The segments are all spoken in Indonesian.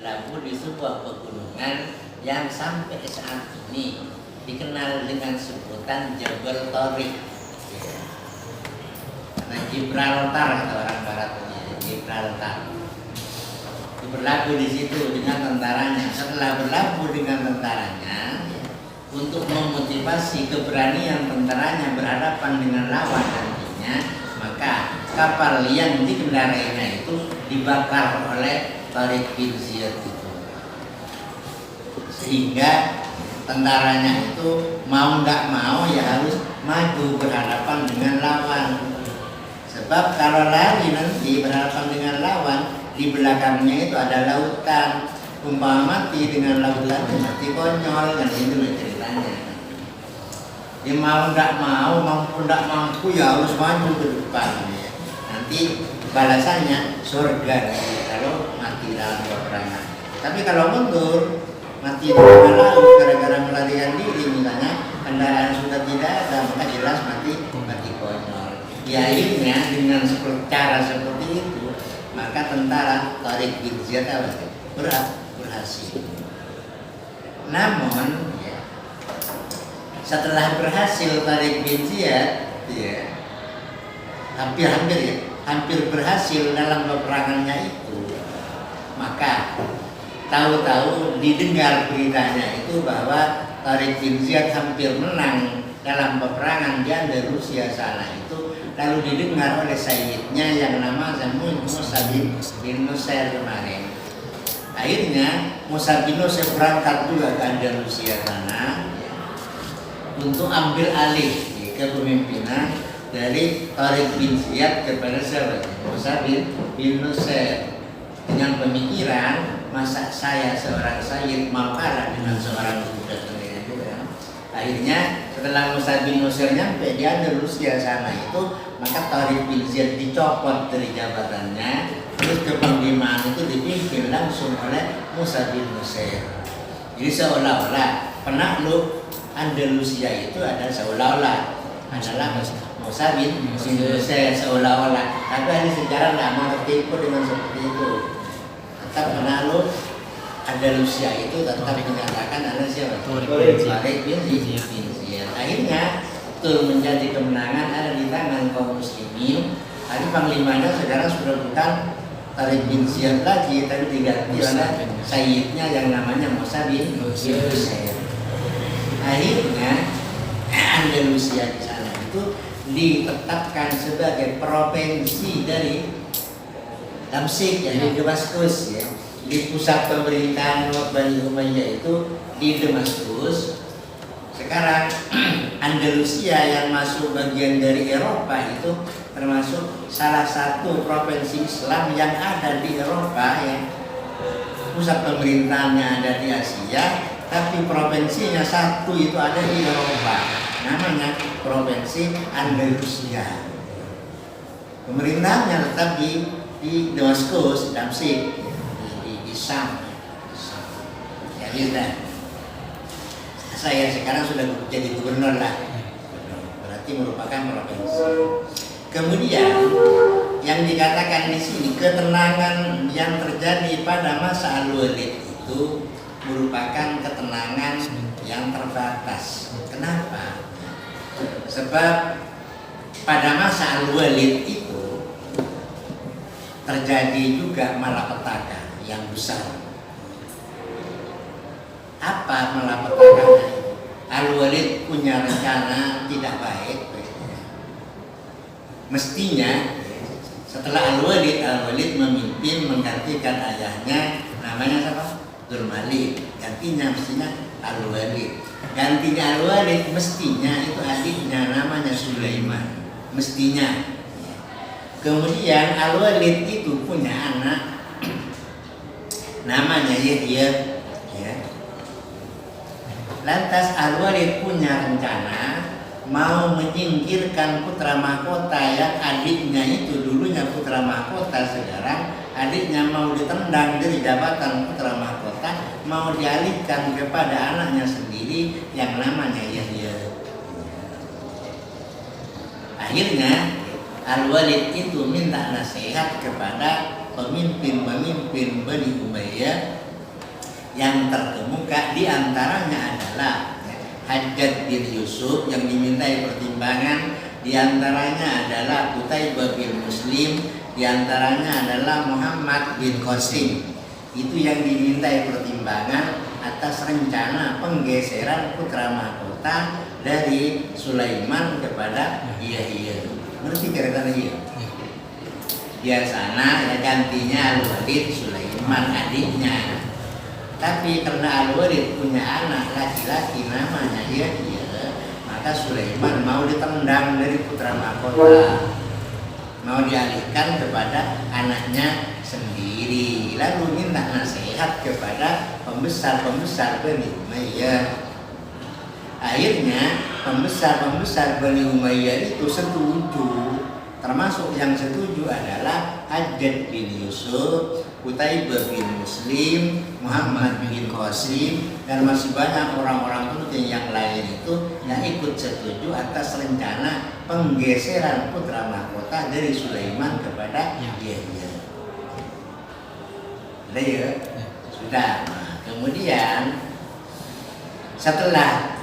berlabuh di sebuah pegunungan yang sampai saat ini dikenal dengan sebutan Jabal Tariq. Karena Gibraltar kata orang Barat ini, Gibraltar. Berlabuh di situ dengan tentaranya. Setelah berlabuh dengan tentaranya, untuk memotivasi keberanian tentaranya berhadapan dengan lawan nantinya, maka kapal yang dikendarainya itu dibakar oleh Tariq bin Ziyad itu, sehingga tentaranya itu mau nggak mau ya harus maju berhadapan dengan lawan. Sebab kalau lari nanti berhadapan dengan lawan, di belakangnya itu ada lautan. Umpama mati dengan lautan, mati konyol, kan itu ceritanya. Dia mau nggak mau, mampu nggak mampu ya harus maju ke depan. Nanti balasannya surga kalau mati dalam peperangan. Tapi kalau mundur, mati di tengah laut gara-gara melarikan diri misalnya, kendaraan sudah tidak ada, maka jelas mati konyol. Ya akhirnya dengan cara seperti itu, maka tentara Tariq bin Ziyad berhasil. Namun ya, setelah berhasil Tariq bin Ziyad ya, hampir berhasil dalam peperangannya itu, maka tahu-tahu didengar beritanya itu bahwa Tariq bin Ziyad hampir menang dalam peperangan di Andalusia sana itu. Lalu didengar oleh sayyidnya yang namanya Musa bin Nusair kemarin. Akhirnya Musa bin Nusair berangkat juga ke Andalusia sana untuk ambil alih kepemimpinan dari Tariq bin Ziyad kepada siapa? Musa bin Nusair, dengan pemikiran masa saya seorang sayyid mau kalah dengan seorang budak. Akhirnya setelah Musa bin Nusair nyampe di Andalusia sana itu, maka Tariq bin Ziyad dicopot dari jabatannya, terus kepanglimaan itu dipimpin langsung oleh Musa bin Nusair. Jadi seolah-olah penakluk Andalusia itu adalah Musa bin Nusair seolah-olah. Tapi ahli sejarah tidak mau tertipu dengan seperti itu. Tetap penakluk Andalusia itu tetap dinyatakan ada siapa? Tariq bin Ziyad. Akhirnya betul menjadi kemenangan ada di tangan kaum muslimin. Tapi panglimanya sekarang sudah bukan Tariq bin Ziyad lagi, tapi diganti oleh sayyidnya yang namanya Musa bin Nusair. Akhirnya Andalusia di sana itu ditetapkan sebagai provinsi dari Damsyik, dari Damaskus ya. Di pusat pemerintahan Bani Umayyah itu di Damaskus. Sekarang Andalusia yang masuk bagian dari Eropa itu termasuk salah satu provinsi Islam yang ada di Eropa ya. Pusat pemerintahannya ada di Asia, tapi provinsinya satu itu ada di Eropa. Namanya provinsi Andalusia. Pemerintahannya tetap di Damaskus, Damsyik. Sam. Ya, saya sekarang sudah jadi gubernur lah. Berarti merupakan provinsi. Kemudian yang dikatakan di sini ketenangan yang terjadi pada masa Al-Walid itu merupakan ketenangan yang terbatas. Kenapa? Sebab pada masa Al-Walid itu terjadi juga malapetaka yang besar. Apa malapetakannya? Al-Walid punya rencana tidak baik. Mestinya setelah Al-Walid memimpin menggantikan ayahnya, namanya siapa? Abdul-Malik. Gantinya mestinya Al-Walid. Gantinya Al-Walid mestinya itu adiknya namanya Sulaiman. Mestinya. Kemudian Al-Walid itu punya anak namanya Yahya ya. Lantas Al-Walid punya rencana mau menyingkirkan putra mahkota yang adiknya itu dulunya putra mahkota, sekarang adiknya mau ditendang dari jabatan putra mahkota, mau dialihkan kepada anaknya sendiri yang namanya Yahya. Akhirnya Al-Walid itu minta nasihat kepada pemimpin-pemimpin Bani Umayyah yang terkemuka di antaranya adalah Hajjaj bin Yusuf yang dimintai pertimbangan, di antaranya adalah Qutaibah bin Muslim, di antaranya adalah Muhammad bin Qasim. Itu yang dimintai pertimbangan atas rencana penggeseran putra mahkota dari Sulaiman kepada Yahya. Mengerti kira-kira ya? Biasanya ya gantinya Al-Walid Sulaiman adiknya. Tapi karena Al-Walid punya anak laki-laki namanya Yahya, maka Sulaiman mau ditendang dari putra mahkota, mau dialihkan kepada anaknya sendiri. Lalu minta nasihat kepada pembesar-pembesar Bani Umayyah. Akhirnya pembesar-pembesar Bani Umayyah itu setuju. Termasuk yang setuju adalah Hajjaj bin Yusuf, Qutaibah bin Muslim, Muhammad bin Qasim, dan masih banyak orang-orang penting yang lain itu yang ikut setuju atas rencana penggeseran putra mahkota dari Sulaiman kepada Yahya. Sudah ya? Sudah. Nah, kemudian setelah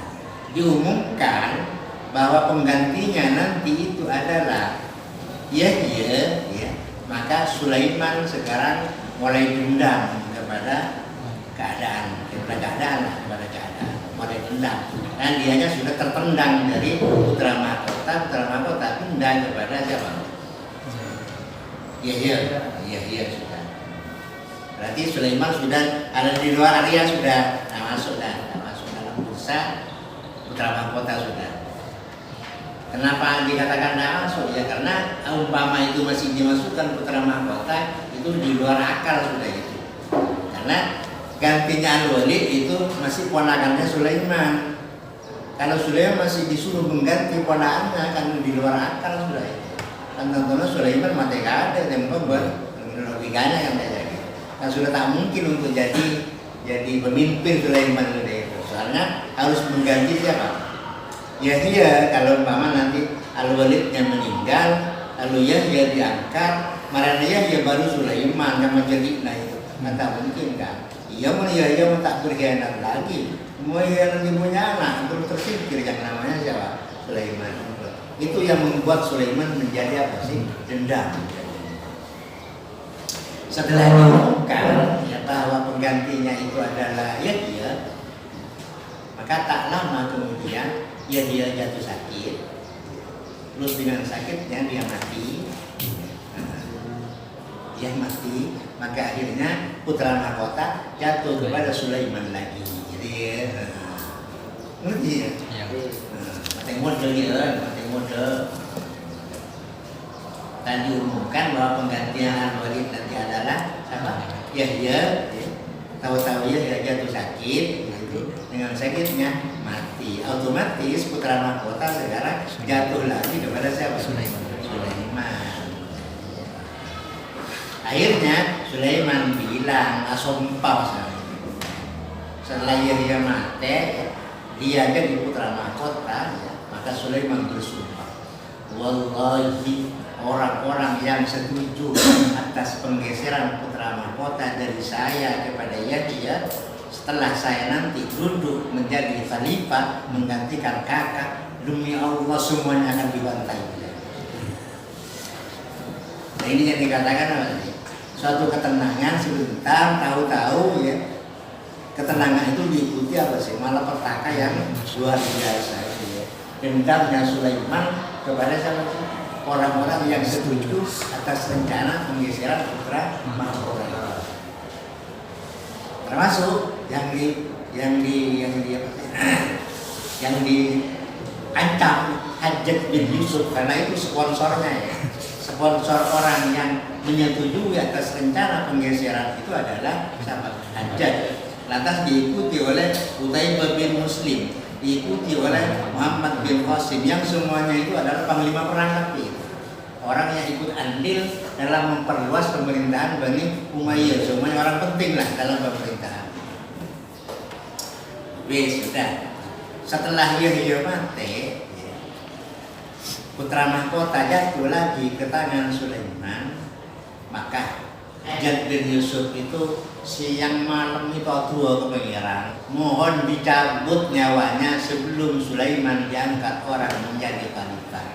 diumumkan bahwa penggantinya nanti itu adalah Yahya, ya, maka Sulaiman sekarang mulai dendam kepada keadaan, mulai dendam. Dan dianya sudah tertendang dari putra mahkota pindah kepada siapa? Yahya sudah. Berarti Sulaiman sudah ada di luar area, sudah masuk dalam bursa putra mahkota sudah. Kenapa dikatakan tidak masuk? Ya karena umpama itu masih dimasukkan putra mahkota itu di luar akal sudah itu. Karena gantinya Al-Walid itu masih ponakannya Sulaiman. Kalau Sulaiman masih disuruh mengganti ponakannya kan di luar akal sudah itu. Kan tentunya Sulaiman mati kada tempat logikanya yang terjadi. Kan sudah tak mungkin untuk jadi pemimpin Sulaiman sudah itu. Soalnya harus mengganti siapa? Yahya. Kalau umpama nanti Al-Walidnya meninggal, lalu Yahya diangkat, marahnya Yahya baru Sulaiman yang menjadi itu. Tak mungkin kan? Iya mau Yahya tak berkhianat lagi. Mau Yahya nanti punya anak, terus tersingkir yang namanya siapa? Sulaiman. Itu yang membuat Sulaiman menjadi apa sih? Dendam. Setelah diumumkan ya, bahwa penggantinya itu adalah Yahya, maka tak lama kemudian Yahya jatuh sakit. Terus dengan sakitnya dia mati. Maka akhirnya putra mahkota jatuh kepada Sulaiman lagi. Jadi ngerti ya? Mati model. Dan diumumkan bahwa penggantian Al-Walid nanti adalah siapa? Yahya. Tahu-tahu Yahya jatuh sakit. Dengan sakitnya mati, otomatis putra mahkota sekarang jatuh lagi kepada siapa? Sulaiman. Akhirnya Sulaiman bilang asumpah setelah Yahya mati, dia jadi putra mahkota, maka Sulaiman bersumpah, wallahi orang-orang yang setuju atas penggeseran putra mahkota dari saya kepada Yahya, setelah saya nanti duduk menjadi khalifah menggantikan kakak, demi Allah semuanya akan dibantai. Nah ini yang dikatakan apa tadi? Suatu ketenangan sebentar, tahu-tahu ya ketenangan itu diikuti apa sih? Malah petaka yang luar biasa ya. Dendamnya Sulaiman kepada siapa sih? Orang-orang yang setuju atas rencana penggeseran putra mahkota. Termasuk yang diancam Hajjaj bin Yusuf karena itu sponsornya ya. Sponsor orang yang menyetujui atas rencana penggeseran itu adalah siapa? Hajjaj. Lantas diikuti oleh Qutaibah bin Muslim, diikuti oleh Muhammad bin Qasim, yang semuanya itu adalah panglima perang kafir. Orang yang ikut andil dalam memperluas pemerintahan Bani Umayyah, semuanya orang penting lah dalam pemerintahan. Sudah. Setelah Yahya mati, putra mahkota jatuh lagi ke tangan Sulaiman, maka Hajjaj bin Yusuf itu siang malam itu dua ke pangeran, mohon dicabut nyawanya sebelum Sulaiman diangkat orang menjadi khalifah.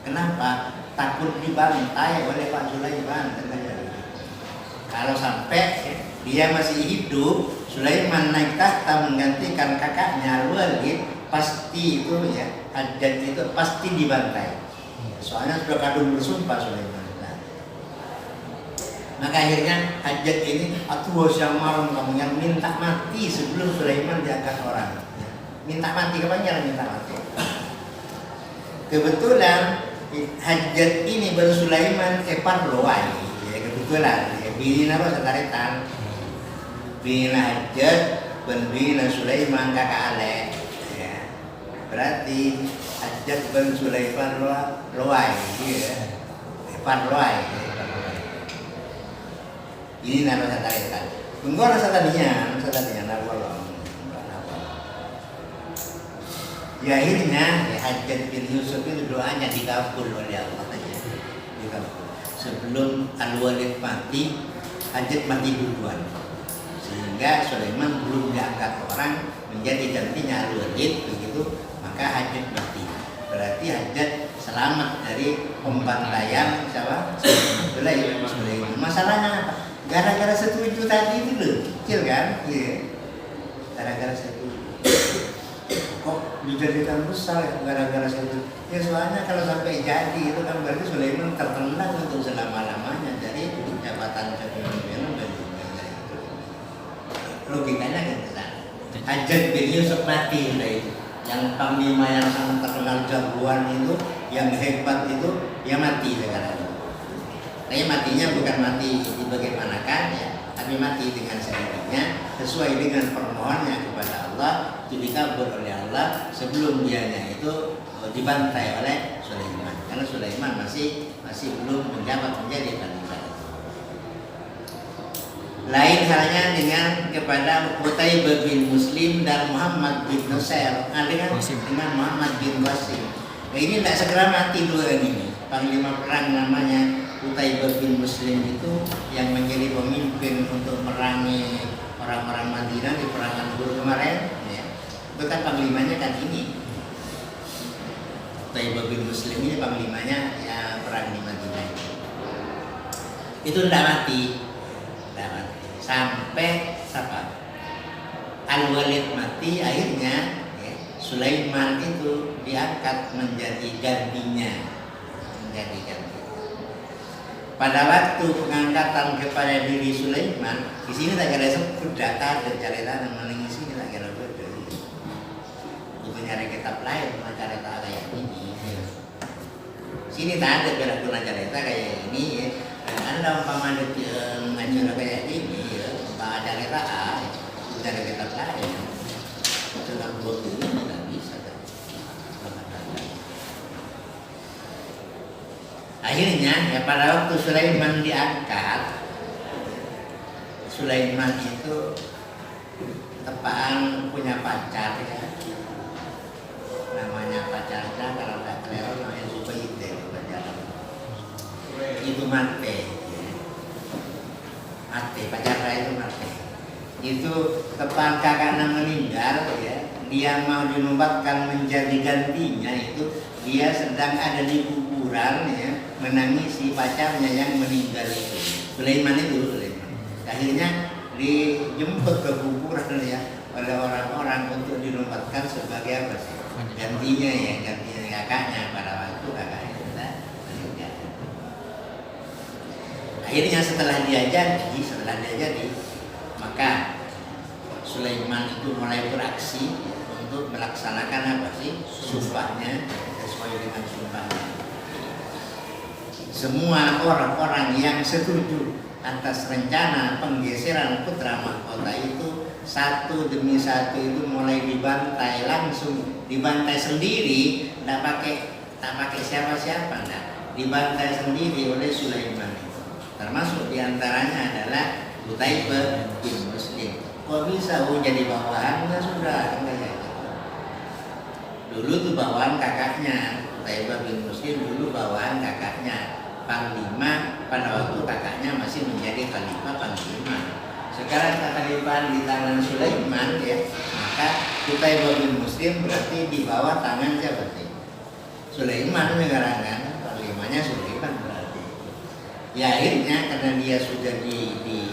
Kenapa? Takut dibantai oleh Pak Sulaiman. Kalau sampai dia masih hidup, Sulaiman naik tahta menggantikan kakaknya Al-Walid, pasti itu ya Hajjaj itu pasti dibantai. Soalnya sudah kadung bersumpah Sulaiman. Maka akhirnya Hajjaj ini atuh siang malam kamu yang minta mati sebelum Sulaiman diangkat orang. Minta mati kepanjang minta mati. Kebetulan Hajjaj ini baru Sulaiman parloai. Ya kebetulan ya bini apa setaretan. Bini Hajjaj dan bini Sulaiman kakak Ale. Ya. Berarti Hajjaj dan Sulaiman loai ya. Parloai. Ini nama sataretan. Tunggu rasa tadinya nawalong. Ya akhirnya ya, Hajjaj bin Yusuf itu doanya dikabul oleh Allah aja. Dikabul. Sebelum Al-Walid mati, Hajjaj mati duluan. Sehingga Sulaiman belum diangkat orang menjadi gantinya Al-Walid begitu, maka Hajjaj mati. Berarti Hajjaj selamat dari pembantaian siapa? Sulaiman. Masalahnya apa? Gara-gara setuju tadi itu loh, kecil kan? Iya. Gara-gara setuju. Kok dijadikan besar ya gara-gara setuju? Ya soalnya kalau sampai jadi itu kan berarti Sulaiman tertendang untuk selama-lamanya dari jabatan kepemimpinan dan juga itu. Logikanya kan kesana. Hajjaj bin Yusuf mati udah itu. Yang panglima yang sangat terkenal jagoan itu, yang hebat itu, dia mati sekarang. Tapi matinya bukan mati di bagaimanakah ya, tapi mati dengan sendirinya sesuai dengan permohonannya kepada Allah, itu dikabul oleh Allah sebelum dianya itu dibantai oleh Sulaiman. Karena Sulaiman masih belum menjabat menjadi khalifah. Lain halnya dengan kepada Qutaibah bin Muslim dan Muhammad bin Nusair, dengan Muhammad bin Qasim. Nah, ini tidak segera mati dua ini. Panglima perang namanya Qutaibah bin Muslim itu yang menjadi pemimpin untuk merangi orang-orang Madinah di perang Uhud kemarin ya. Itu kan panglimanya kan ini. Qutaibah bin Muslim ini panglimanya ya perang di Madinah itu tidak mati. Sampai siapa? Al-Walid mati, akhirnya ya, Sulaiman itu diangkat menjadi gantinya. Pada waktu pengangkatan kepada diri Sulaiman, di sini tak ada sebut data dan cerita yang mengenai sini tak ada berbeda. Untuk nyari kitab lain, cerita kayak ini. Sini tak ada berlaku cerita kayak ini. Ya. Anda umpama ngajar kayak ini, ya, umpama cerita cari kitab lain. Dalam buku ini tidak bisa. Akhirnya ya pada waktu Sulaiman diangkat, Sulaiman itu tepaan punya pacar ya, namanya pacarnya kalau nggak keliru namanya Zubaida pacarnya. Itu mati, ya. Mati pacarnya itu mati. Itu tepaan kakaknya meninggal ya, dia mau dinobatkan menjadi gantinya itu dia sedang ada di kuburan ya. Menangisi pacarnya yang meninggal itu. Sulaiman. Akhirnya dijemput ke kuburan ya oleh orang-orang untuk dinobatkan sebagai apa sih? Gantinya kakaknya pada waktu kakaknya sudah meninggal. Akhirnya setelah dia jadi, maka Sulaiman itu mulai beraksi untuk melaksanakan apa sih? Sumpahnya sesuai dengan sumpahnya. Semua orang-orang yang setuju atas rencana penggeseran putra mahkota itu satu demi satu itu mulai dibantai langsung, dibantai sendiri, tak pakai siapa-siapa, dibantai sendiri oleh Sulaiman. Termasuk diantaranya adalah Qutaibah bin Muslim. Kok bisa jadi bawahannya sudah? Dulu tuh bawahan kakaknya, Qutaibah bin Muslim dulu bawahan kakaknya. Panglima pada waktu kakaknya masih menjadi khalifah panglima. Sekarang kekhalifahan di tangan Sulaiman ya, maka Qutaibah bin Muslim berarti di bawah tangan siapa sih? Sulaiman sekarang kan, panglimanya Sulaiman berarti. Ya akhirnya karena dia sudah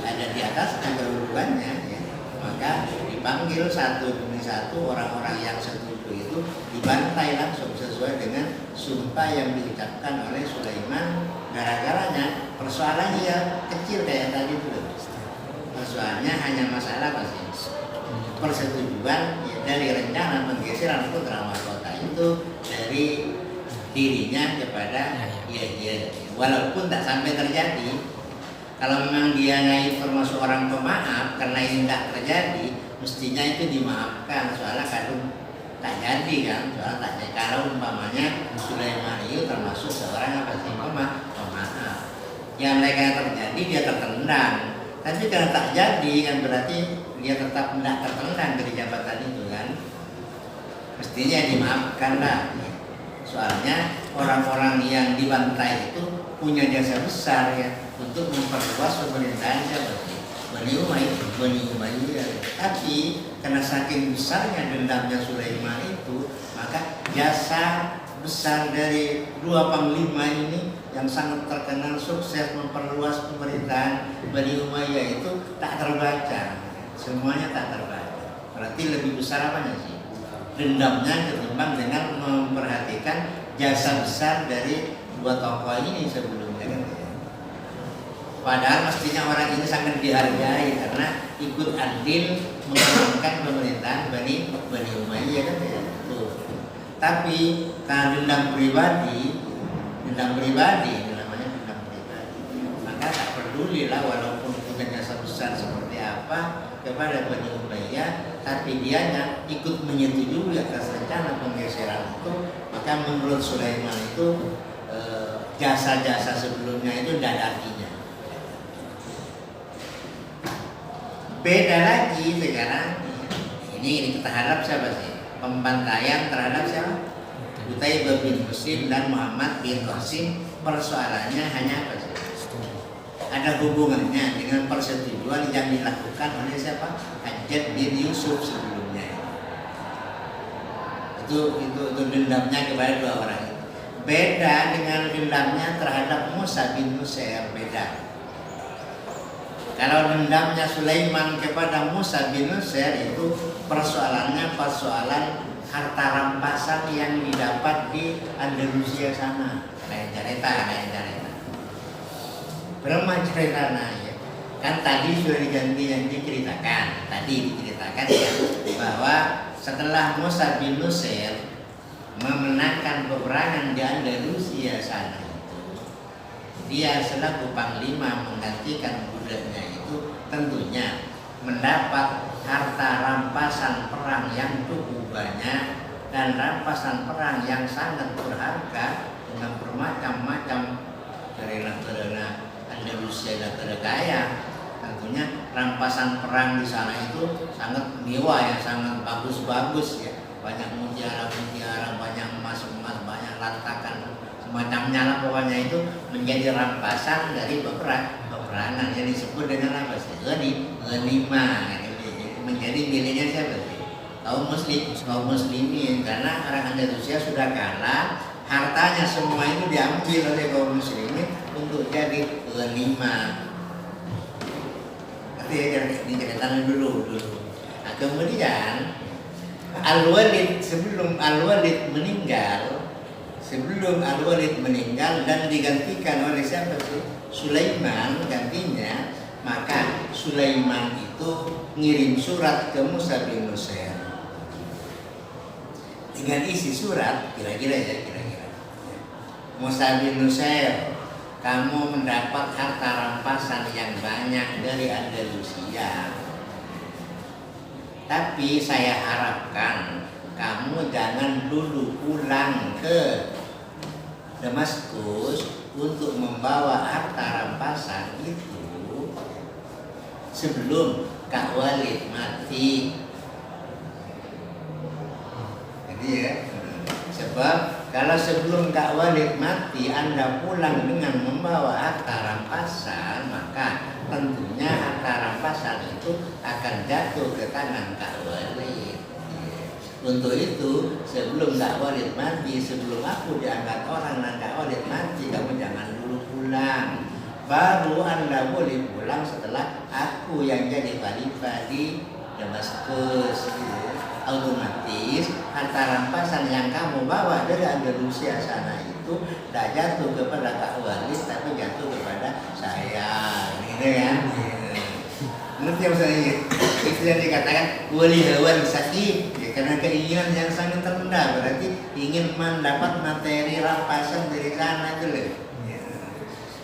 ada di atas kedudukannya ya, maka dipanggil satu demi satu orang-orang yang setuju itu dibantai langsung sesuai dengan sumpah yang diucapkan oleh Sulaiman. Gara-garanya persoalannya ya kecil kayak tadi itu. Persoalannya hanya masalah apa sih? Persetujuan ya, dari rencana penggeseran putra mahkota itu dari dirinya kepada ya walaupun tak sampai terjadi. Kalau memang dia termasuk orang pemaaf karena ini tidak terjadi, mestinya itu dimaafkan soalnya kadung tak jadi kan, soalnya tak jadi. Kalau umpamanya Sulaiman itu termasuk seorang apa sih pemaaf. Yang mereka terjadi dia tertendang, tapi kalau tak jadi kan berarti dia tetap tidak tertendang dari jabatan itu kan, mestinya dimaafkan lah. Soalnya orang-orang yang dibantai itu punya jasa besar ya untuk memperluas pemerintahan siapa sih? Bani Umayyah. Tapi karena saking besarnya dendamnya Sulaiman itu, maka jasa besar dari dua panglima ini yang sangat terkenal sukses memperluas pemerintahan Bani Umayyah itu tak terbaca. Semuanya tak terbaca. Berarti lebih besar apanya sih? Dendamnya ketimbang dengan memperhatikan jasa besar dari dua tokoh ini sebelumnya kan ya. Padahal mestinya orang ini sangat dihargai karena ikut andil mengembangkan pemerintahan Bani Umayyah kan ya. Tuh. Tapi karena dendam pribadi ini namanya dendam pribadi, maka tak peduli lah walaupun punya jasa besar seperti apa kepada Bani Umayyah, tapi dianya ikut menyetujui atas rencana penggeseran itu, maka menurut Sulaiman itu jasa-jasa sebelumnya itu tidak ada artinya. Beda lagi sekarang, ini kita harap siapa sih? Pembantaian terhadap siapa? Qutaibah bin Muslim dan Muhammad bin Qasim. Persoalannya hanya apa sih? Ada hubungannya dengan persetujuan yang dilakukan oleh siapa? Hajjaj bin Yusuf sebelumnya. Itu dendamnya kepada dua orang itu. Beda dengan dendamnya terhadap Musa bin Nusair, beda. Kalau dendamnya Sulaiman kepada Musa bin Nusair itu persoalannya persoalan harta rampasan yang didapat di Andalusia sana, kayak cerita. Berapa ceritanya ya? Kan tadi sudah diceritakan ya, bahwa setelah Musa bin Nusair memenangkan peperangan di Andalusia sana itu, dia selaku panglima menggantikan budaknya itu tentunya mendapat harta rampasan perang yang cukup banyak dan rampasan perang yang sangat berharga dengan bermacam-macam karena Andalusia negara kaya. Tentunya rampasan perang di sana itu sangat mewah ya, sangat bagus-bagus ya, banyak mutiara, banyak emas, banyak lantakan semacamnya lah, pokoknya itu menjadi rampasan dari peperangan yang disebut dengan apa sih? Ghanimah. Menjadi miliknya siapa sih? Kaum muslimin, karena orang Andalusia sudah kalah, hartanya semua itu diambil oleh kaum muslimin untuk jadi ghanimah. Ini ceritanya dulu. Nah, kemudian sebelum Al-Walid meninggal dan digantikan oleh siapa sih? Sulaiman gantinya, maka Sulaiman itu ngirim surat ke Musa bin Nusair dengan isi surat kira-kira Musa bin Nusair, kamu mendapat harta rampasan yang banyak dari Andalusia, tapi saya harapkan kamu jangan dulu pulang ke Damaskus untuk membawa harta rampasan itu sebelum Kak Walid mati. Jadi ya, sebab Kalau sebelum Kak Walid mati Anda pulang dengan membawa harta rampasan, maka tentunya harta rampasan itu akan jatuh ke tangan Kak Walid. Untuk itu sebelum Kak Walid mati, sebelum aku diangkat orang dan Kak Walid mati, kamu jangan dulu pulang. Baru Anda boleh pulang setelah aku yang jadi khalifah di Damaskus. Otomatis harta rampasan yang kamu bawa dari Andalusia sana itu tidak jatuh kepada Kak Walid, tapi jatuh kepada saya, gitu kan? Ngerti yang saya ingin? Itu yang dikatakan wali hawan sakit, ya, karena keinginan yang sangat rendah, berarti ingin mendapat materi rampasan dari sana itu loh. Ya.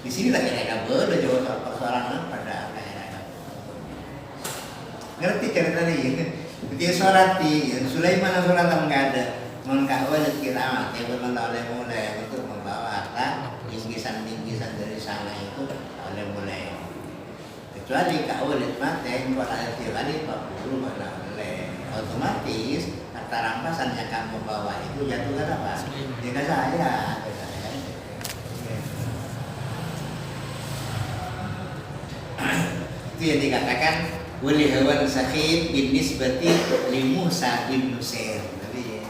Di sini tak kira boleh jawab persoalan pada daerah. Ngerti cerita ini? Dia sorati, Sulaiman sholat enggak ada. Mengkak Walid kita mati oleh mulai untuk membawa harta bingkisan-bingkisan dari sana itu oleh mulai. Kecuali Kak Walid mati, kalau ada kali 40 mana oleh. Otomatis harta rampasan yang kamu bawa itu jatuh ke apa? Jika saya. Itu yang dikatakan wali hawan sakhid bin nisbati li Musa bin Nusair. Jadi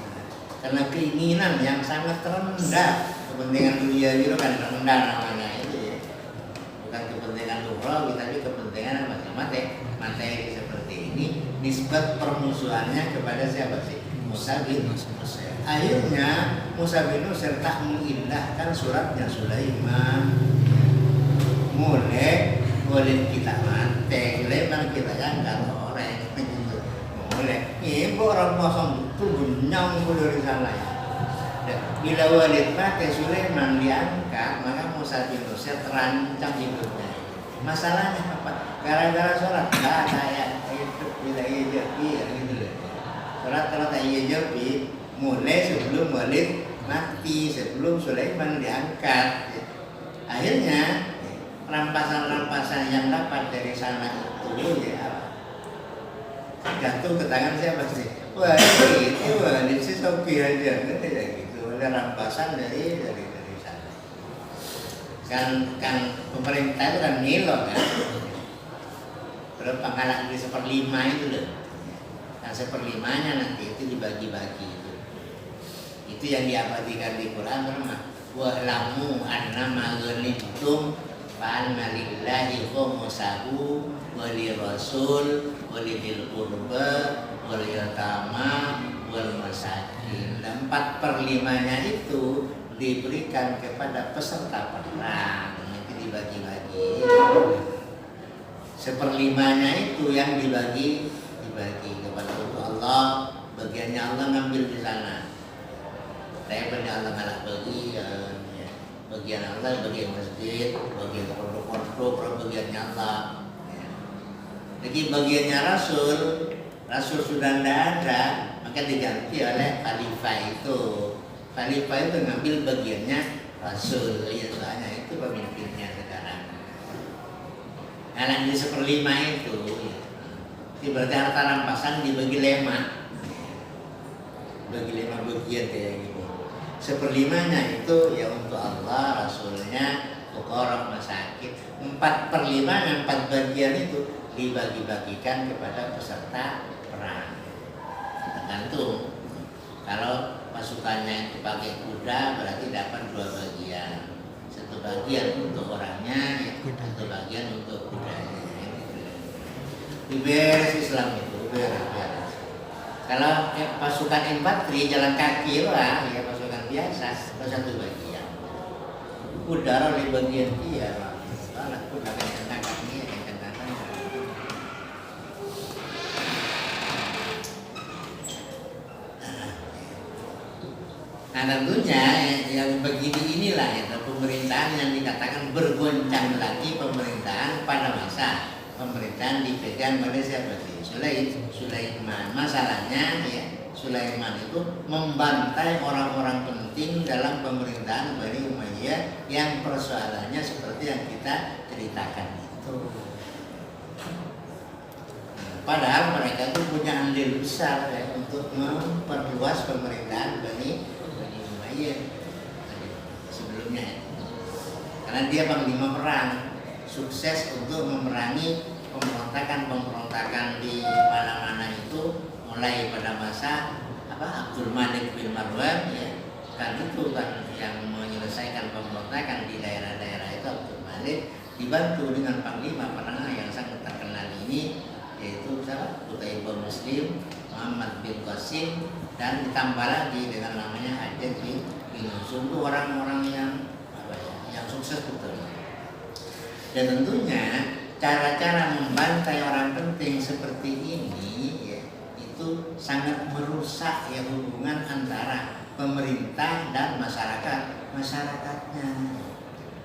karena keinginan yang sangat rendah, kepentingan dunia itu kan rendah namanya itu ya. Bukan kepentingan ukhrawi tapi kepentingan materi seperti ini, nisbat permusuhannya kepada siapa sih? Musa bin Nusair. Akhirnya Musa bin Nusair tak mengindahkan suratnya Sulaiman. Mulai boleh kita mati, lebar kita jangan orang boleh. Ibu orang pasang itu gunyang dari sana ya. Bila Walid mati Sulaiman diangkat, maka Musa bin Nusair terancam hidupnya. Masalahnya apa? Gara-gara sholat nggak ada ya hidup bila hijabi ya gitu loh. Sholat kalau tak hijabi mulai sebelum Walid mati, sebelum Sulaiman diangkat. Akhirnya rampasan-rampasan yang dapat dari sana itu ya jatuh ke tangan siapa sih? Wah itu Walid sih sopi aja gitu. Ada rampasan dari sana. Kan pemerintah itu kan nilon kan. Terus pangkalan di 1/5 itu loh. Yang 1/5-nya nanti itu dibagi-bagi itu. Itu yang diabadikan di Quran berma. Wa'lamu annama ghanimtum fa'anna lillahi khumsahu wa lirasul wa lidil qurba wal yatama wal masakin. 4/5-nya itu diberikan kepada peserta perang, itu dibagi-bagi. 1/5-nya itu yang dibagi kepada Allah, bagiannya Allah ngambil di sana. Saya bagian Allah ngalah bagian, ya. Bagian Allah bagian masjid, bagian pondok-pondok, bagiannya Allah. Ya. Jadi bagiannya Rasul sudah tidak ada, maka diganti oleh khalifah itu. Khalifah itu ngambil bagiannya Rasul, ya soalnya itu pemimpinnya sekarang. Nah, di 1/5 itu, ya. Berarti harta rampasan dibagi 5, bagi 5 bagian kayak gitu. 1/5-nya itu ya untuk Allah, Rasulnya, fuqara, masakin. 4/5-nya 4 bagian itu dibagi-bagikan kepada peserta perang. Tergantung. Kalau pasukannya itu pakai kuda berarti dapat 2 bagian. 1 bagian untuk orangnya, ya, 1 bagian untuk kudanya. Beres Islam itu, beres. Kalau pasukan infanteri jalan kaki lah, ya pasukan biasa, 1 bagian. Udara di bagian dia, salah kuda kencang kakinya, kencang kakinya. Nah tentunya yang begini inilah ya, pemerintahan yang dikatakan bergoncang lagi pemerintahan pada masa pemerintahan dipegang oleh siapa sih? Sulaiman. Masalahnya ya, Sulaiman itu membantai orang-orang penting dalam pemerintahan Bani Umayyah yang persoalannya seperti yang kita ceritakan itu. Padahal mereka itu punya andil besar ya, untuk memperluas pemerintahan Bani Umayyah. karena dia panglima perang, sukses untuk memerangi pemberontakan di mana-mana itu, mulai pada masa Abdul Malik bin Marwan ya, kan itu kan yang menyelesaikan pemberontakan di daerah-daerah itu Abdul Malik, dibantu dengan panglima perang yang sangat terkenal ini, yaitu Qutaibah Muslim, Muhammad bin Qasim, dan ditambah lagi dengan namanya Hajjaj bin Yusuf. Itu orang-orang yang yang sukses betul. Dan tentunya cara-cara membantai orang penting seperti ini ya, itu sangat merusak ya hubungan antara pemerintah dan masyarakatnya.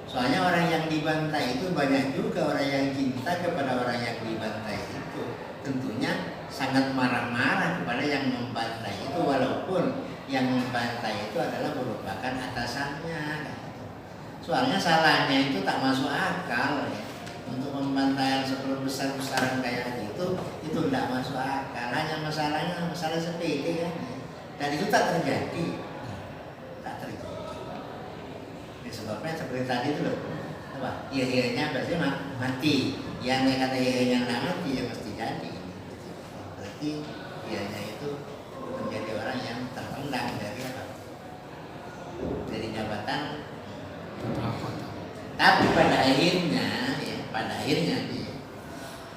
Soalnya orang yang dibantai itu banyak juga orang yang cinta kepada orang yang dibantai itu. Tentunya sangat marah-marah kepada yang membantai itu, walaupun yang membantai itu adalah merupakan atasannya. Soalnya salahnya itu tak masuk akal ya. Untuk pembantaian seperti besar-besaran kayak gitu, itu tidak masuk akal. Hanya masalah sepele kan. Dan itu tak terjadi. Sebabnya seperti tadi itu loh, apa? Iya-iyanya berarti mati. Yang kata iya-iyanya nggak mati ya mesti jadi. Berarti iyanya itu menjadi orang yang terpendam dari apa? Dari jabatan. Tapi pada akhirnya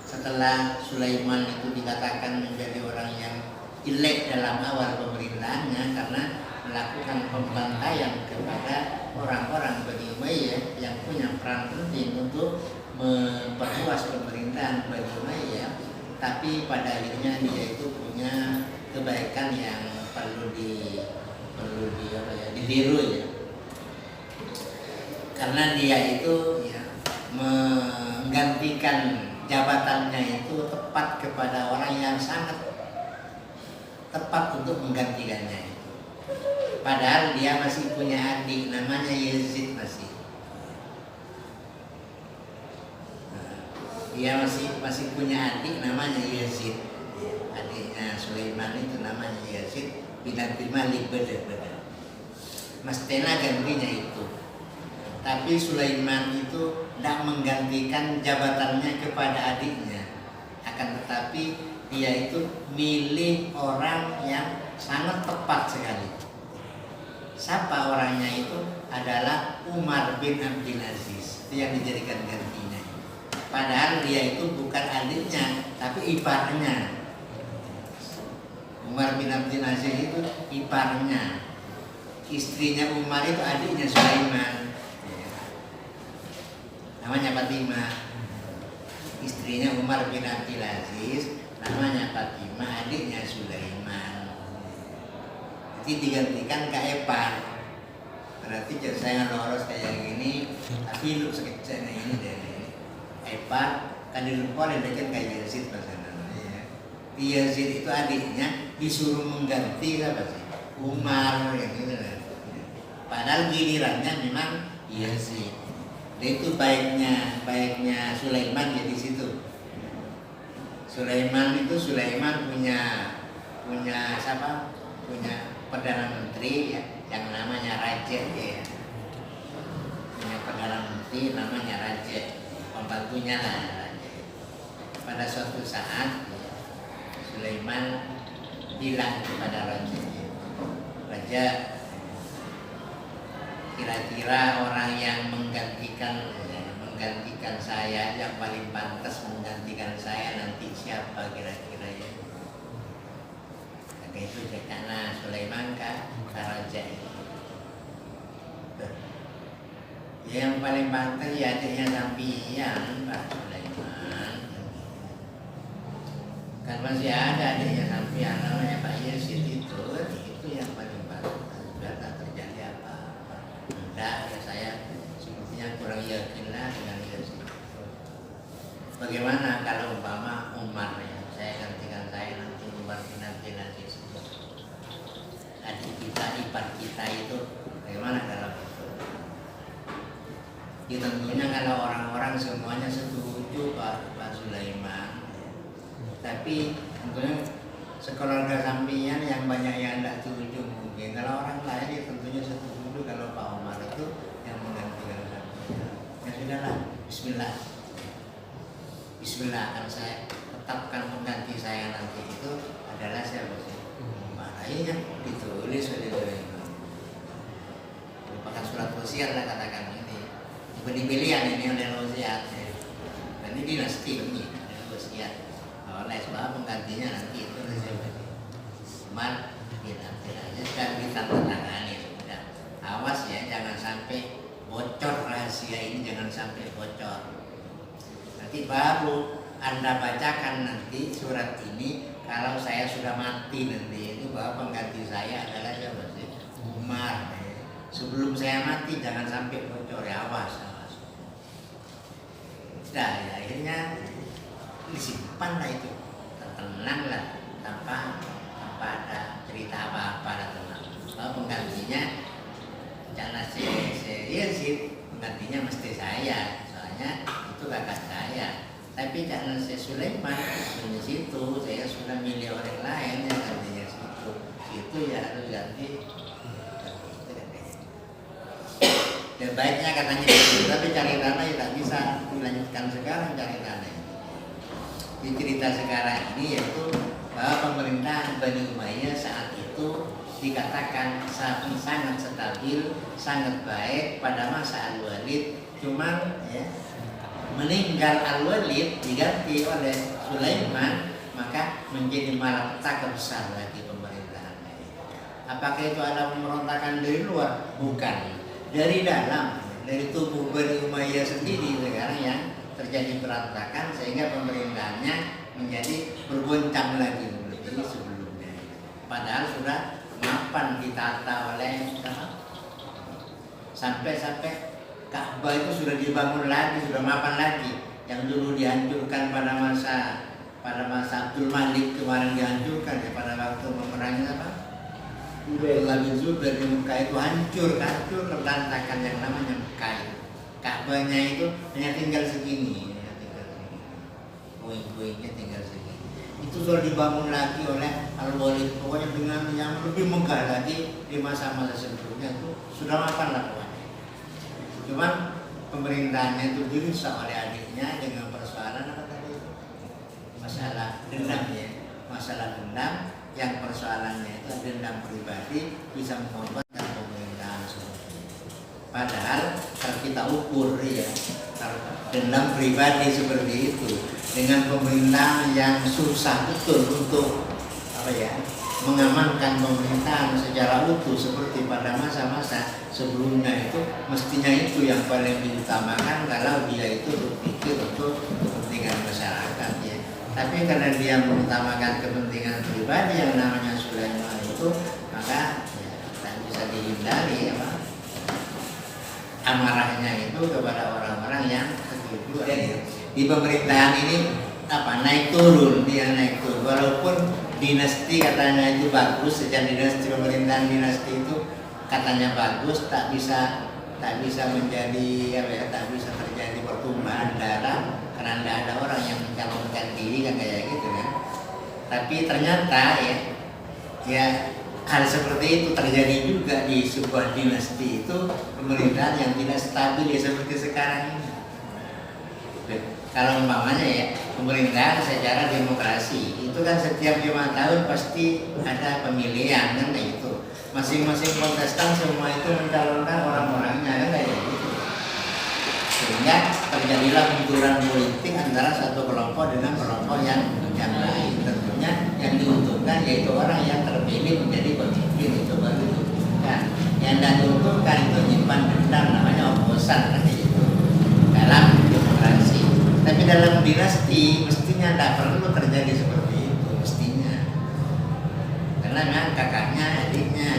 setelah Sulaiman itu dikatakan menjadi orang yang jelek dalam awal pemerintahannya karena melakukan pembantaian kepada orang-orang Bani Umayyah yang punya peran penting untuk memperluas pemerintahan Bani Umayyah, tapi pada akhirnya dia itu punya kebaikan yang perlu ditiru ya, karena dia itu ya, menggantikan jabatannya itu tepat kepada orang yang sangat tepat untuk menggantikannya. Padahal dia masih punya adik namanya Yazid masih. Dia masih punya adik namanya Yazid. Adiknya Sulaiman itu namanya Yazid bin Abdul Malik Badar. Mestinya gantinya itu. Tapi Sulaiman itu tidak menggantikan jabatannya kepada adiknya. Akan tetapi dia itu milih orang yang sangat tepat sekali. Siapa orangnya itu? Adalah Umar bin Abdul Aziz. Itu yang dijadikan gantinya. Padahal dia itu bukan adiknya, tapi iparnya. Umar bin Abdul Aziz itu iparnya. Istrinya Umar itu adiknya Sulaiman. Namanya Fatimah. Istrinya Umar bin Abdul Aziz, namanya Fatimah, adiknya Sulaiman. Jadi digantikan ke Epan. Berarti saya loros kayak gini, tapi lu sekecil ini dari Epan kan dilupa ledakan kayak Yazid pasangan. Yazid itu adiknya disuruh mengganti apa sih? Umar yang gitu kan. Padahal gilirannya memang Yazid. Itu baiknya Sulaiman ya di situ. Sulaiman punya siapa? Punya Perdana Menteri ya, yang namanya Raja ya. Punya Perdana Menteri namanya Raja. Pembantunya lah Raja. Pada suatu saat Sulaiman bilang kepada Raja, kira-kira orang yang menggantikan saya, yang paling pantas menggantikan saya nanti siapa kira-kira ya? Maka itu karena Sulaiman kan Raja itu. Yang paling pantas ya adiknya sampian Pak Sulaiman. Kan masih ada adiknya sampian namanya Pak Yazid itu yang paling pantas. Sudah tak terjadi apa-apa. Enggak, ya saya sepertinya kurang yakin lah dengan Yazid. Bagaimana kalau umpama Umar ya, saya gantikan saya nanti Umar bin Abdul Aziz. Adik kita, ipar kita itu bagaimana kalau itu? Ya tentunya kalau orang-orang semuanya setuju Pak Sulaiman. Tapi tentunya sekeluarga sampian yang banyak yang tidak setuju mungkin. Kalau orang lain ya tentunya setuju kalau Pak Umar itu yang menggantikan sampian. sudahlah, Bismillah. Bismillah akan saya tetapkan pengganti saya nanti itu adalah siapa sih? Makanya ditulis oleh Sulaiman. Merupakan surat wasiat lah katakan ini. Diberi pilihan ini oleh wasiat. Dan ini dinasti ini wasiat. Oleh sebab penggantinya nanti itu siapa sih? Umar bin Abdul Aziz dan ditandatangani sudah. Awas ya, jangan sampai bocor rahasia ini, jangan sampai bocor. Nanti baru Anda bacakan nanti surat ini kalau saya sudah mati nanti itu bahwa pengganti saya adalah siapa sih? Umar. Sebelum saya mati jangan sampai bocor ya, awas. Nah ya, akhirnya disimpan lah itu, tenang lah tanpa ada cerita apa-apa lah tenang. Bahwa penggantinya jangan saya sih penggantinya mesti saya, soalnya itu kakak saya. Tapi jangan saya Sulaiman di situ saya sudah milih orang lain yang gantinya situ ya harus ganti. Dan baiknya katanya itu, tapi cari tanah ya tak bisa dilanjutkan sekarang cari tanah. Di cerita sekarang ini yaitu bahwa pemerintahan Bani Umayyah saat itu dikatakan sangat stabil, sangat baik pada masa Al-Walid. Cuman ya, meninggal Al-Walid diganti oleh Sulaiman, maka menjadi malapetaka besar lagi pemerintahannya. Apakah itu ada pemberontakan dari luar? Bukan, dari dalam, dari tubuh Bani Umayyah sendiri sekarang yang terjadi berantakan sehingga pemerintahannya menjadi bergoncang lagi dari sebelumnya. Padahal sudah mapan ditata oleh sampai Ka'bah itu sudah dibangun lagi, sudah mapan lagi. Yang dulu dihancurkan pada masa Abdul Malik kemarin dihancurkan ya, pada waktu memerangi apa? Abdullah bin Zubair di Mekah itu hancur berantakan yang namanya Mekah. Ka'bahnya itu hanya tinggal segini, puing-puingnya tinggal segini. Itu sudah dibangun lagi oleh Al-Walid, pokoknya dengan yang lebih megah lagi di masa-masa sebelumnya itu sudah mapan lah pokoknya. Cuman pemerintahannya itu dirusak oleh adiknya dengan persoalan apa tadi? Masalah dendam ya, masalah dendam yang persoalannya itu dendam pribadi bisa mengorbankan pemerintahan seperti ini. Padahal kalau kita ukur ya, kalau dendam pribadi seperti itu dengan pemerintahan yang susah betul untuk apa ya, mengamankan pemerintahan secara utuh seperti pada masa-masa sebelumnya itu, mestinya itu yang paling diutamakan kalau dia itu berpikir untuk kepentingan masyarakat ya. Tapi karena dia mengutamakan kepentingan pribadi yang namanya Sulaiman itu, maka ya, tak bisa dihindari apa, amarahnya itu kepada orang-orang yang setuju. Di pemerintahan ini apa, naik turun, dia naik turun walaupun dinasti katanya itu bagus, sejak dinasti pemerintahan dinasti itu katanya bagus, tak bisa menjadi apa ya, tak bisa terjadi pertumbuhan darah karena tidak ada orang yang mencalonkan diri kan kayak gitu kan. Tapi ternyata ya hal seperti itu terjadi juga di sebuah dinasti itu, pemerintahan yang tidak stabil ya seperti sekarang ini. Kalau umpamanya ya pemerintahan secara demokrasi itu kan setiap 5 tahun pasti ada pemilihan kan kayak gitu. Masing-masing kontestan semua itu mencalonkan orang-orangnya kan kayak gitu. Sehingga terjadilah benturan politik antara satu kelompok dengan kelompok yang lain. Tentunya yang diuntungkan yaitu orang yang terpilih menjadi pemimpin, itu baru diuntungkan. Yang tidak diuntungkan itu nyimpan dendam, namanya oposan kan gitu. Dalam demokrasi. Tapi dalam dinasti mestinya tidak perlu terjadi seperti itu mestinya. Karena kan kakaknya, adiknya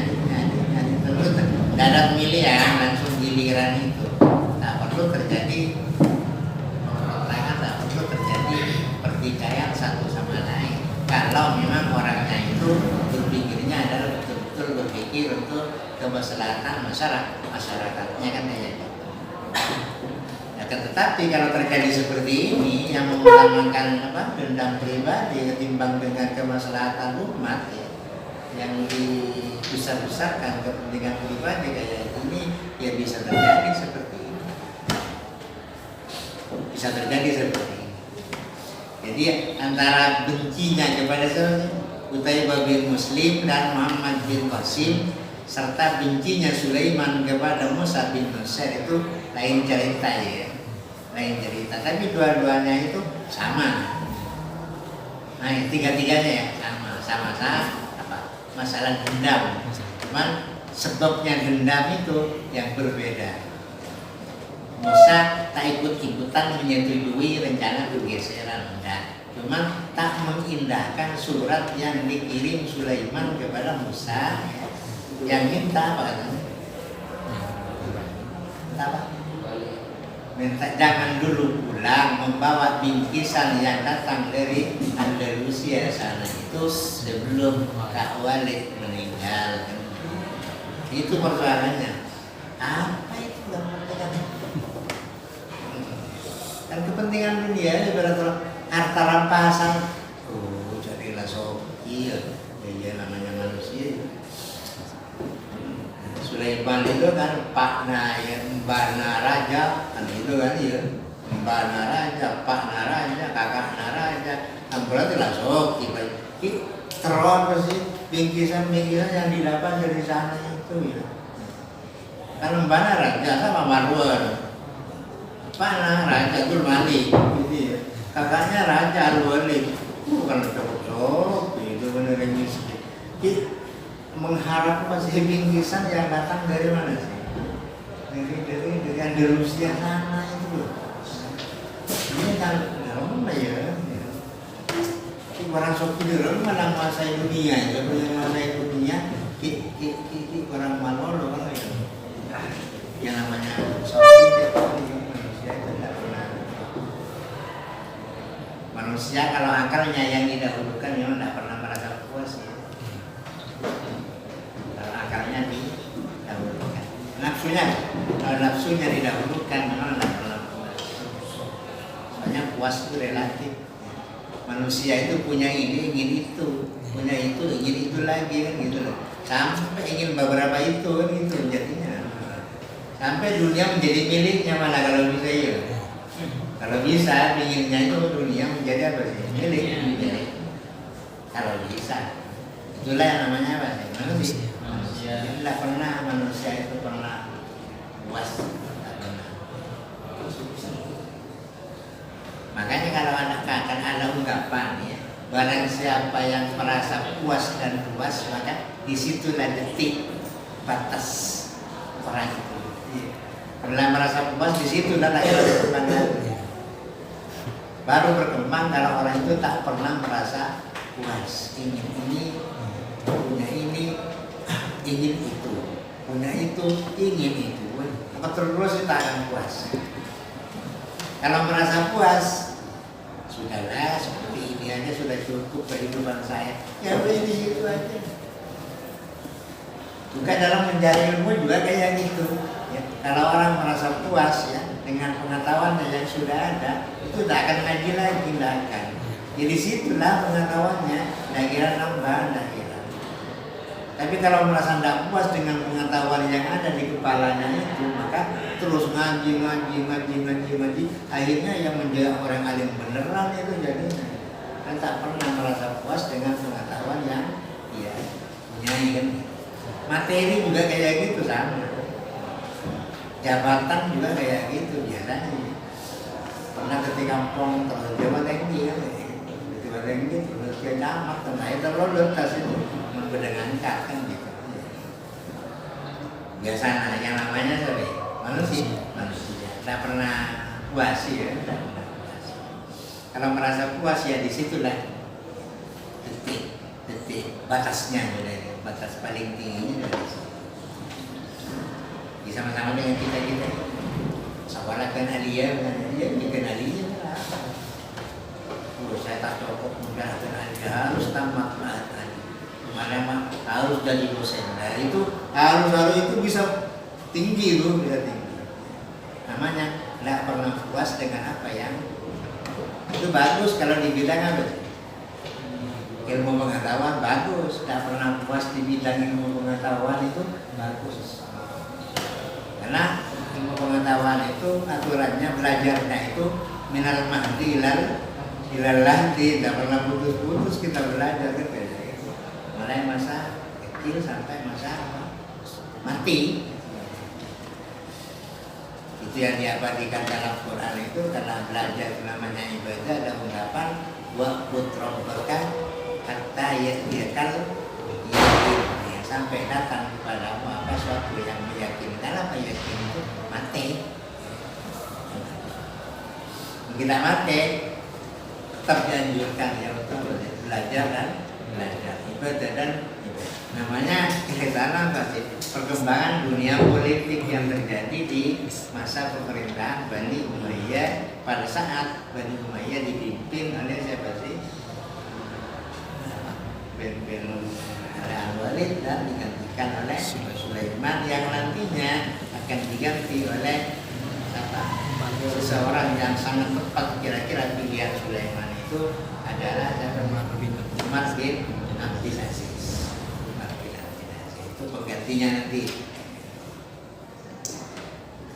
terus tidak ada pemilihan langsung giliran itu. Tak perlu terjadi pemberontakan, tak perlu terjadi pertikaian satu sama lain. Kalau memang orangnya itu berpikirnya adalah betul-betul berpikir untuk kemaslahatan masyarakatnya kan kayak gitu. Tetapi kalau terjadi seperti ini yang mengutamakan dendam pribadi ketimbang dengan kemaslahatan umat ya, yang dibesar-besarkan kepentingan pribadi kayak ini ya bisa terjadi seperti ini. bisa terjadi seperti ini. Jadi antara bencinya kepada Utaibah bin Muslim dan Muhammad bin Qasim serta bencinya Sulaiman kepada Musa bin Nusair itu lain cerita ya, lain cerita. Tapi dua-duanya itu sama. Nah, tiga-tiganya ya sama apa? Masalah dendam. Cuman sebabnya dendam itu yang berbeda. Musa tak ikut-ikutan menyetujui rencana pergeseran, enggak. Cuman tak mengindahkan surat yang dikirim Sulaiman kepada Musa yang minta apa katanya? Minta apa? Minta jangan dulu pulang membawa bingkisan yang datang dari Andalusia sana itu sebelum Kak Walid meninggal. Itu persoalannya. Apa itu yang kepentingan? Kan kepentingan dunia ibarat harta rampasan. Oh, jadilah soki ya namanya manusia. Sulaiman itu kan pakna ya, mbana raja kan itu kan ya, mbana raja, pakna raja, kakakna raja, kan berarti lah soki. Terlalu sih bingkisan-bingkisan yang didapat dari sana itu ya. Kan mbana raja sama Marwan, pakna raja itu Malik, gitu ya. Kakaknya raja Al-Walid, bukan sok itu beneran miskin. Mengharap masih bingkisan yang datang dari mana sih? Dari Andalusia sana itu loh. Ini kan apa ya? Orang sok di dalam mana menguasai dunia, itu menguasai dunia. Orang Manolo kan itu. Yang namanya sok manusia itu tidak pernah. Manusia kalau akalnya yang didahulukan memang tidak pernah merasa puas ya. Kalau akalnya didahulukan, kalau nafsunya didahulukan memang tidak pernah puas. Soalnya puas itu relatif. Manusia itu punya ini ingin itu, punya itu ingin itu lagi kan gitu loh. Sampai ingin beberapa itu kan gitu jadinya. Sampai dunia menjadi miliknya malah kalau bisa ya. Kalau bisa, inginnya itu dunia menjadi apa sih? Milik. Kalau bisa, itulah yang namanya apa sih? Manusia. Tidak pernah manusia itu pernah puas. Tidak pernah. Makanya kalau akan ada ungkapan ya, barang siapa yang merasa puas dan puas, maka disitulah detik batas orang itu. Kalau merasa puas, disitulah lahir berkembang. Baru berkembang kalau orang itu tak pernah merasa puas. Ingin ini, punya ini, ingin itu, punya itu, ingin itu. Maka terus kita akan puas. Kalau merasa puas, sudahlah seperti ini aja sudah cukup kehidupan saya. Ya boleh di situ aja. Juga dalam mencari ilmu juga kayak gitu. Ya, kalau orang merasa puas ya dengan pengetahuan yang sudah ada, itu tidak akan ngaji lagi, tidak akan. Jadi situlah pengetahuannya, tidak kira nambah, tidak kira. Tapi kalau merasa tidak puas dengan pengetahuan yang ada di kepalanya itu, maka terus ngaji, akhirnya yang menjadi orang alim beneran itu jadinya. Kan tak pernah merasa puas dengan pengetahuan yang dia punya kan. Materi juga kayak gitu sama. Jabatan juga kayak gitu biasanya. Pernah ketika pong terus jabatan tinggi kan, jabatan tinggi terus dia camat, tengahnya terlalu letas itu membedengankan kan gitu. Biasanya yang namanya sebagai manusia, tidak pernah puas ya, tidak pernah puas. Kalau merasa puas ya disitulah detik batasnya dari batas paling tingginya dari situ. Sama-sama dengan kita sawarakan aliyah bikin aliyah saya tak cocok mudah dengan aliyah harus tamat mana harus jadi dosen. Nah itu harus itu bisa tinggi itu bisa tinggi. Namanya tidak pernah puas dengan apa yang itu bagus kalau dibilang apa? Ilmu pengetahuan bagus, tidak pernah puas di bidang ilmu pengetahuan itu bagus. Karena ilmu pengetahuan itu aturannya belajarnya itu minal mahdi ilal lahdi, tidak pernah putus-putus kita belajar gitu. Mulai masa kecil sampai masa mati. Itu yang diabadikan dalam Quran itu karena belajar namanya ibadah, ada ungkapan wa'bud rabbaka hatta ya'tiyakal yaqin, ya, sampai datang kepadamu apa suatu yang meyakinkan. Apa yakin itu? Mati. Kita mati tetap dianjurkan ya untuk belajar dan belajar, ibadah dan ibadah. Namanya kelihatan pasti perkembangan dunia politik yang terjadi di masa pemerintahan Bani Umayyah pada saat Bani Umayyah dipimpin oleh siapa sih? bin Al-Walid dan digantikan oleh Sulaiman yang nantinya akan diganti oleh seseorang yang sangat tepat. Kira-kira pilihan Sulaiman itu adalah Umar bin Abdul Aziz. Itu penggantinya nanti.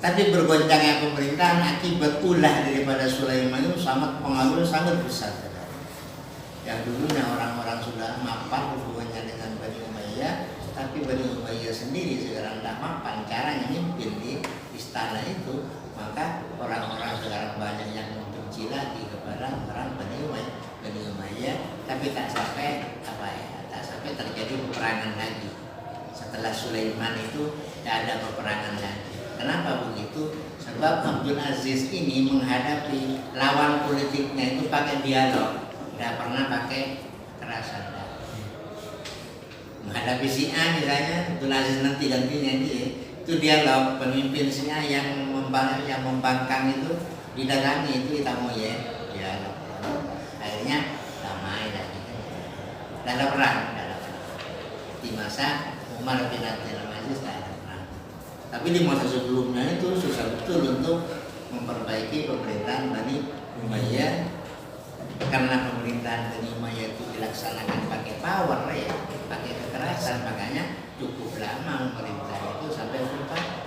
Tapi bergoncangnya pemerintahan akibat ulah daripada Sulaiman itu sangat pengaruhnya sangat besar. Yang dulunya orang-orang sudah mapan hubungannya dengan Bani Umayyah, tapi Bani Umayyah sendiri sekarang tidak mapan caranya mimpin di istana itu, maka orang-orang sekarang banyak yang membenci lagi kepada orang Bani Umayyah, tapi tak sampai tak sampai terjadi peperangan lagi. Setelah Sulaiman itu tidak ada peperangan lagi. Kenapa begitu? Sebab Abdul Aziz ini menghadapi lawan politiknya itu pakai dialog, tidak pernah pakai kekerasan. Menghadapi si A misalnya, Abdul Aziz nanti gantinya dia, itu dialog. Pemimpin si A yang membangkang itu didatangi, itu kita mau ya dialog. Akhirnya damai lagi. Tidak ada perang. Di masa Umar bin Abdul Aziz tidak ada perang. Tapi di masa sebelumnya itu susah betul untuk memperbaiki pemerintahan Bani Umayyah, karena pemerintahan Bani Umayyah itu dilaksanakan pakai power ya, pakai kekerasan, makanya cukup lama memerintah itu sampai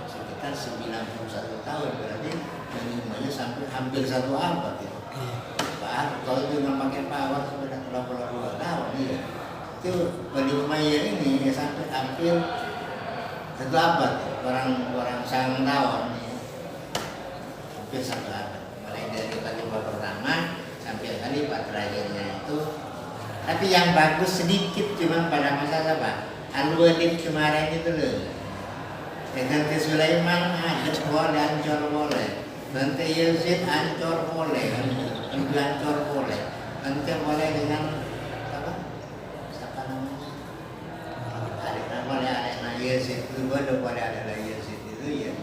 sekitar 91 tahun, berarti Bani Umayyah sampai hampir 1 abad itu. Kalau itu nggak pakai power sudah 82 tahun ya. Itu Bani Umayyah ini ya, sampai hampir 1 abad, orang sangat tahun ya. Hampir 1 abad, mulai dari khalifah pertama sampai khalifah terakhirnya itu. Tapi yang bagus sedikit cuma pada masa apa? Al-Walid kemarin itu loh. Dengan Sulaiman ada boleh, ancur boleh. Nanti Yazid ancur boleh, ancur boleh. Nanti boleh dengan apa? Siapa namanya? Boleh ada Yazid itu, boleh ada Yazid itu ya.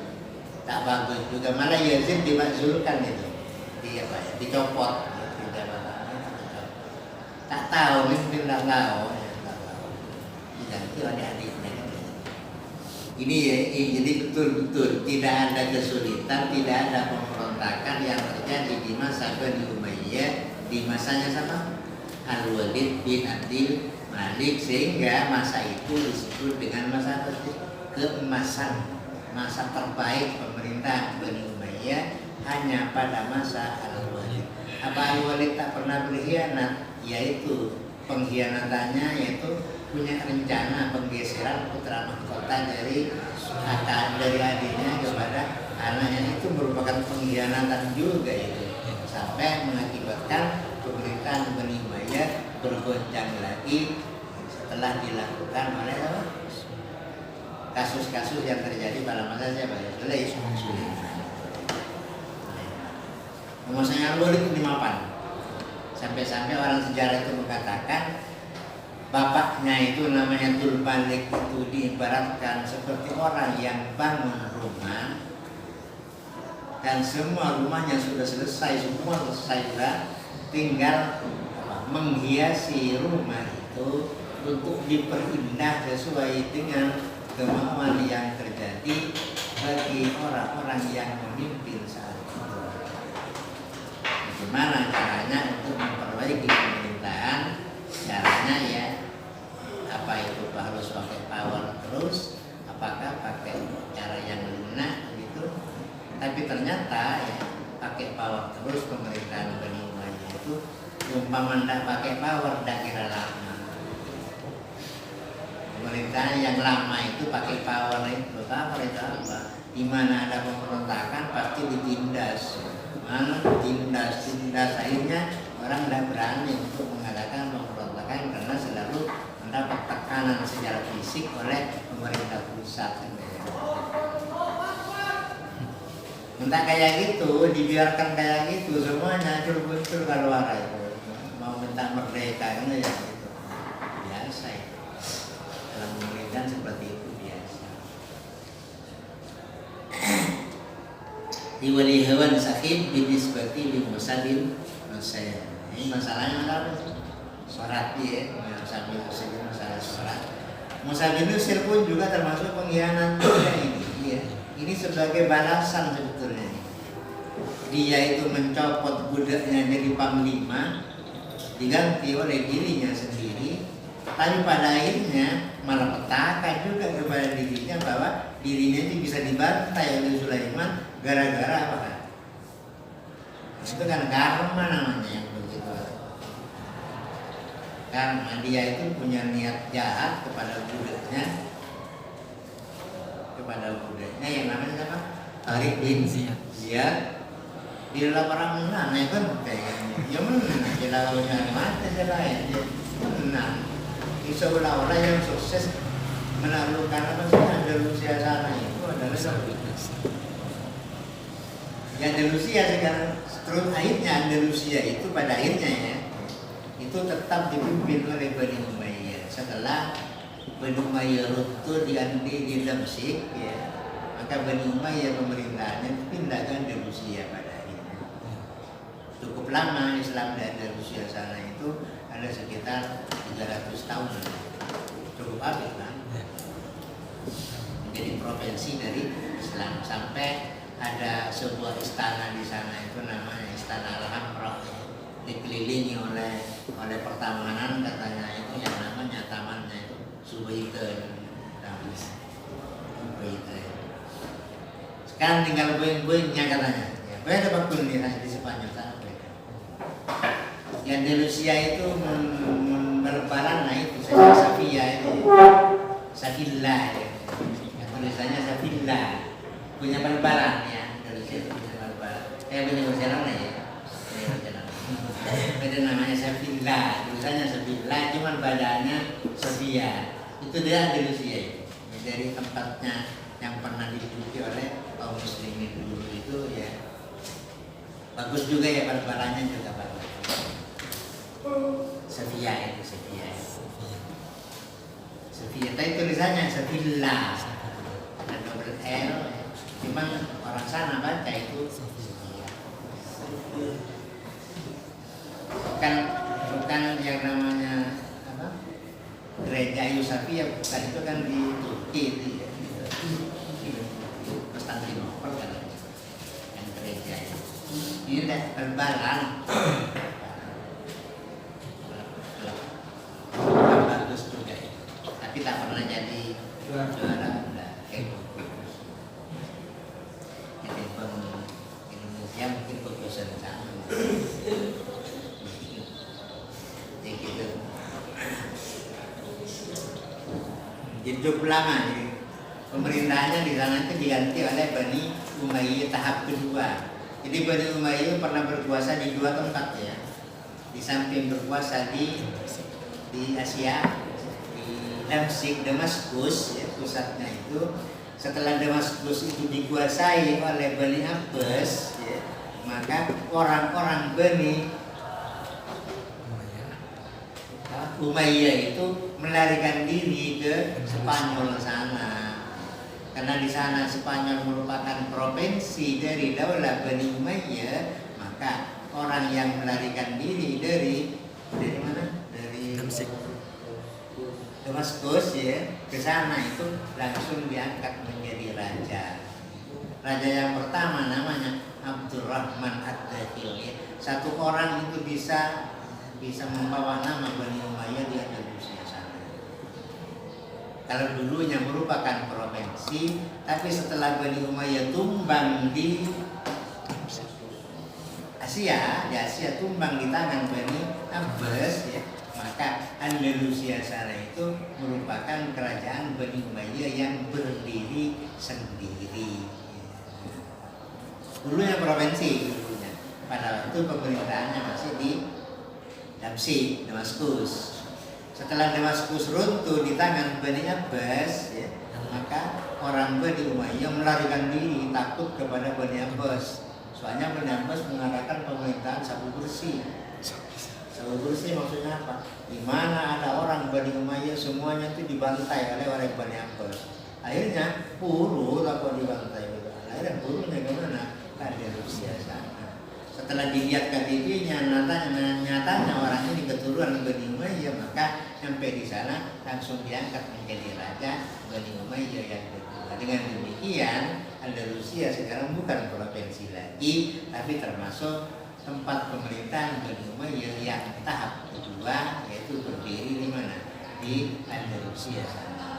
Tak bagus juga, malah Yazid dimakzulkan itu. Dia apa ya? Dicopot. Tak tahu, mungkin tak tahu. Diganti adik-adiknya. Ini ya, jadi betul-betul tidak ada kesulitan, tidak ada pemberontakan yang terjadi di masa Bani Umayyah, di masanya sama Al-Walid bin Abdul Malik, sehingga masa itu disebut dengan masa keemasan, masa terbaik pemerintah Bani Umayyah hanya pada masa Al-Walid. Apa Al-Walid tak pernah berkhianat? Yaitu pengkhianatannya yaitu punya rencana penggeseran putra mahkota dari adiknya kepada anaknya, itu merupakan pengkhianatan juga itu, sampai mengakibatkan pemerintahan Bani Umayyah bergoncang lagi setelah dilakukan oleh kasus-kasus yang terjadi pada masa siapa ya? Sulaiman. Masanya Al-Walid di mapan. Sampai-sampai orang sejarah itu mengatakan bapaknya itu namanya Tul Malik itu diibaratkan seperti orang yang bangun rumah dan semua rumahnya sudah selesai, semua selesai sudah, tinggal menghiasi rumah itu untuk diperindah sesuai dengan kemauan yang terjadi bagi orang-orang yang memimpin saat itu. Bagaimana caranya untuk memperbaiki pemerintahan? Caranya ya, apa itu harus pakai power terus? Apakah pakai cara yang lunak gitu? Tapi ternyata ya, pakai pakai power terus pemerintahan Bani Umayyah itu. Umpama tidak pakai power, tidak kira lama. Pemerintahan yang lama itu pakai power itu apa? Di mana ada pemberontakan pasti ditindas. Mana tindas akhirnya orang tidak berani untuk mengadakan pemberontakan karena selalu mendapat tekanan secara fisik oleh pemerintah pusat. Entah kayak gitu, dibiarkan kayak gitu semuanya hancur-hancur kalau arah itu mau minta merdeka kan ya gitu. Biasa ya. Dalam pemerintahan seperti itu biasa. Iwali hewan sakit binisbati bin musalim saya. Ini masalahnya apa? Sholat ya, sambil masalah sholat. Musa bin Nusir pun juga termasuk pengkhianat ini. Ya. Ini sebagai balasan sebetulnya. Dia itu mencopot budaknya dari panglima, diganti oleh dirinya sendiri. Tapi pada akhirnya malah petaka juga kepada dirinya bahwa dirinya itu bisa dibantai oleh Sulaiman gara-gara apa kan? Itu kan karma namanya yang begitu. Karena dia itu punya niat jahat kepada budaknya, yang namanya siapa? Tariq bin Ziyad. Dia orang menang, ya kan? Ya menang, dia lawannya mati selain dia menang. Seolah-olah yang sukses menaklukkan apa sih Andalusia sana itu adalah Andalusia sekarang. Terus akhirnya Andalusia itu pada akhirnya ya itu tetap dipimpin oleh Bani Umayyah. Setelah Bani Umayyah runtuh di Damsyik, ya, maka Bani Umayyah pemerintahannya pindah ke Andalusia pada akhirnya. Cukup lama Islam di Andalusia sana itu ada sekitar 300 tahun. Cukup habis kan? Menjadi provinsi dari Islam sampai ada sebuah istana di sana itu namanya Istana Al-Hamra, dikelilingi oleh pertamanan katanya itu yang namanya tamannya itu Subaiten. Sekarang tinggal boeing-boeingnya katanya. Ya, beda waktu di Spanyol sana beda. Di Andalusia itu berlebaran, nah itu saya Safia itu Safilla ya. Tulisannya Safilla. Punya berlebaran ya, Andalusia itu punya berlebaran. Punya Barcelona ya. Beda namanya Safilla, tulisannya Safilla, cuman badannya Sofia. Itu dia Andalusia itu. Dari tempatnya yang pernah diduduki oleh kaum muslimin dulu itu ya bagus juga ya, barbarannya juga bagus. Sofia itu Sofia, tapi tulisannya Safilla, ada double L. Memang orang sana baca itu Sofia. Bukan yang namanya apa? Gereja Yusafia, bukan, itu kan di Turki itu ya. Konstantinopel kan yang gereja itu. Ini udah berbalan. Bagus juga ya. Tapi tak pernah jadi juara. Jadi Indonesia mungkin fokusnya sama. Jadi cukup lama jadi pemerintahannya di sana itu diganti oleh Bani Umayyah tahap kedua. Jadi Bani Umayyah pernah berkuasa di dua tempat ya. Di samping berkuasa di Asia, di Damsyik, Damaskus ya, pusatnya itu. Setelah Damaskus itu dikuasai oleh Bani Abbas ya, maka orang-orang Bani Umayyah itu melarikan diri ke Spanyol sana. Karena di sana Spanyol merupakan provinsi dari Daulah Bani Umayyah, maka orang yang melarikan diri dari mana? Dari Damaskus ya ke sana itu langsung diangkat menjadi raja. Raja yang pertama namanya Abdurrahman Ad-Dakhil ya. Satu orang itu bisa membawa nama Bani Umayyah di Andalusia sana. Kalau dulunya merupakan provinsi, tapi setelah Bani Umayyah tumbang di di Asia tumbang di tangan Bani Abbas ya, maka Andalusia sana itu merupakan kerajaan Bani Umayyah yang berdiri sendiri. Dulunya provinsi dulunya. Pada waktu pemerintahannya masih di Damsyik, Damaskus. Setelah Damaskus runtuh di tangan Bani Abbas ya, maka orang Bani Umayyah melarikan diri takut kepada Bani Abbas. Soalnya Bani Abbas mengadakan pemerintahan sabu bersih. Sabu bersih maksudnya apa? Di mana ada orang Bani Umayyah semuanya itu dibantai oleh orang Bani Abbas. Akhirnya puru apa dibantai. Akhirnya purunya kemana? Andalusia sana. Setelah dilihat KTP-nya, nyatanya orang ini keturunan Bani Umayyah, maka sampai di sana langsung diangkat menjadi raja Bani Umayyah yang kedua. Dengan demikian, Andalusia sekarang bukan provinsi lagi, tapi termasuk tempat pemerintahan Bani Umayyah yang tahap kedua, yaitu berdiri di mana? Di Andalusia sana.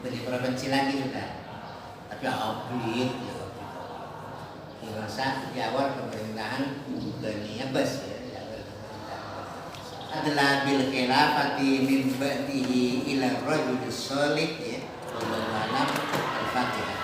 Jadi provinsi lagi sudah. Tapi abid ya. Di masa di awal pemerintahan Bani Abbas ya, adalah bil khilafati min ba'dihi ila rajul salih ya, wallahu a'lam. Al-Fatihah.